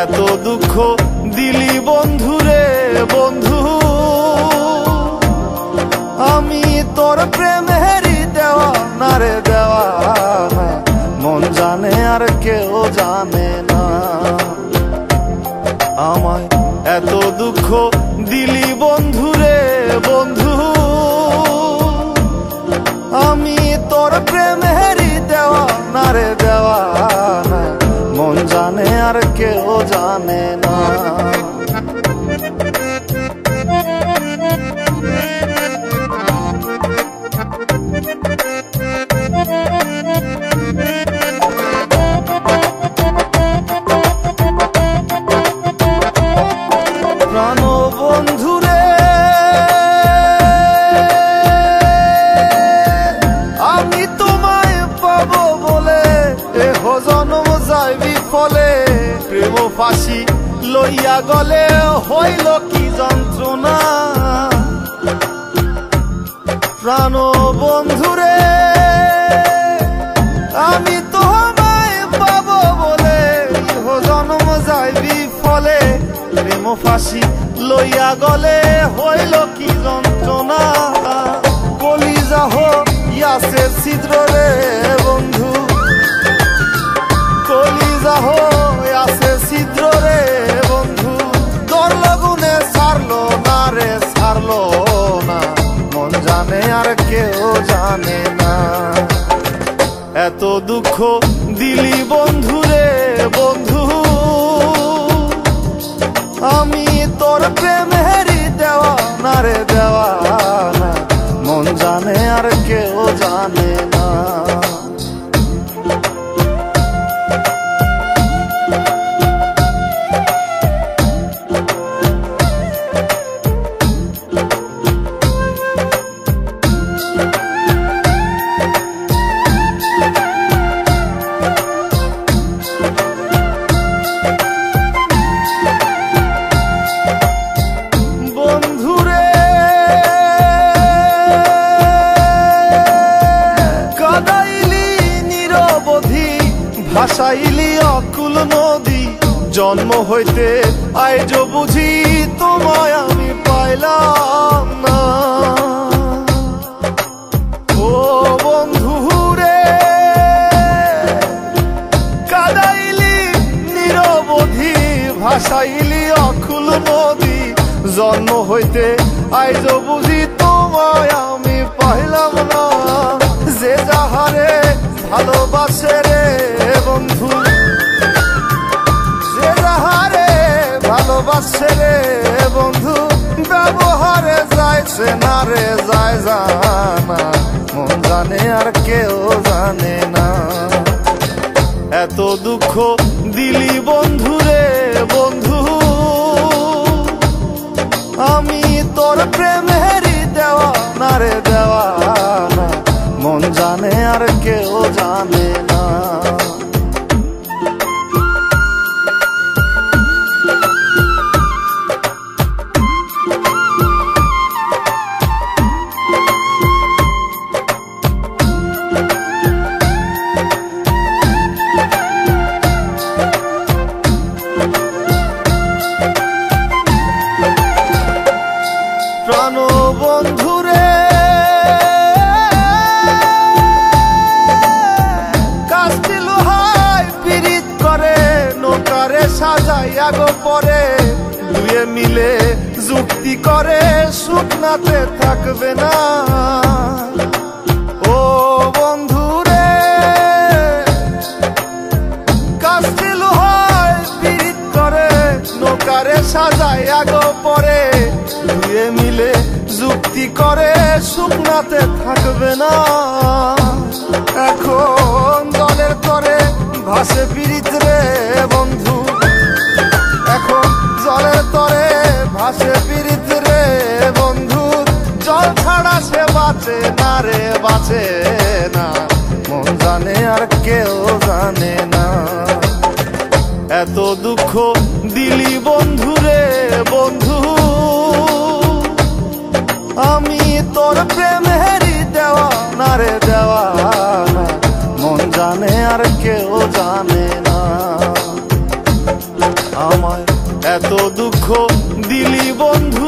এত দুঃখ দিলি বন্ধু রে বন্ধু, আমি তোর প্রেমেরই দেওয়ানা রে দেওয়ানা, মন জানে আর কেউ জানে না। আমায় এত দুঃখ দিলি বন্ধু রে বন্ধু, আমি তোর প্রেমেরই দেওয়ানা রে দেওয়ানা, মন জানে আর কেউ জানে না। প্রাণ বন্ধু রে, আমি তোমায় পাবো বলে এহ জনম যায় বিফলে, প্রেম ফাঁসি লইয়া গলে হইল কি যন্ত্রণা। প্রাণ বন্ধু রে, আমি তোমায় পাবো বলে এহ জনম যায় বিফলে, প্রেম ফাঁসি লইয়া গলে হইল কি যন্ত্রণা। কলিজা হইয়াছে ছিদ্র রে বন্ধু, কলিজা হইয়াছে ছিদ্র রে বন্ধু, তোর লগুনে ছাড়লো না রে ছাড়লো না, মন জানে আর কেউ জানে না। এত দুঃখ দিলি বন্ধু রে বন্ধু, আমি তোর প্রেমেরই দেওয়ানা রে দেওয়ানা, মন জানে আর কেউ জানে না। ভাসাইলি অকুল নদী, জন্ম হইতে আইজ বুঝি তোমায় আমি পাইলাম না। ও বন্ধু রে, কাদাইলি নিরবধি, ভাসাইলি অকুল নদী, জন্ম হইতে আইজ বুঝি তোমায় আমি পাইলাম না। যে যাহারে ভালোবাসে রে বন্ধু, যে যাহারে ভালোবাসে রে বন্ধু, ব্যবহারে যাইছে না রে যায় জানা, মন জানে আর কেউ জানে না। এত দুঃখ দিলি বন্ধু রে বন্ধু, আমি তোর প্রেমেরই দেওয়ানা রে দেওয়ানা, মন জানে আর কেউ জানে না। প্রাণ বন্ধু রে, কাস্তি লোহায় পিরিত করে নৌকারে সাজাইয়া গো পরে, দুয়ে মিলে যুক্তি করে শুকনাতে থাকবে না। ও বন্ধু রে, কাস্তি লোহায় পিরিত করে নৌকারে সাজাইয়া গো পরে, দুয়ে মিলে যুক্তি করে শুকনাতে থাকবে না। এখন জলের তরে ভাসে পিরিত রে বন্ধু, এখন জলের তরে ভাসে পিরিত রে বন্ধু। জল ছাড়া সে বাঁচে না রে, বাঁচে না, মন জানে আর কেউ জানে না। এত দুঃখ দিলি বন্ধু রে বন্ধু, আমি তোর প্রেমেরই দেওয়ানা রে দেওয়ানা, মন জানে আর কেউ জানে না। আমায় এত দুঃখ দিলি বন্ধু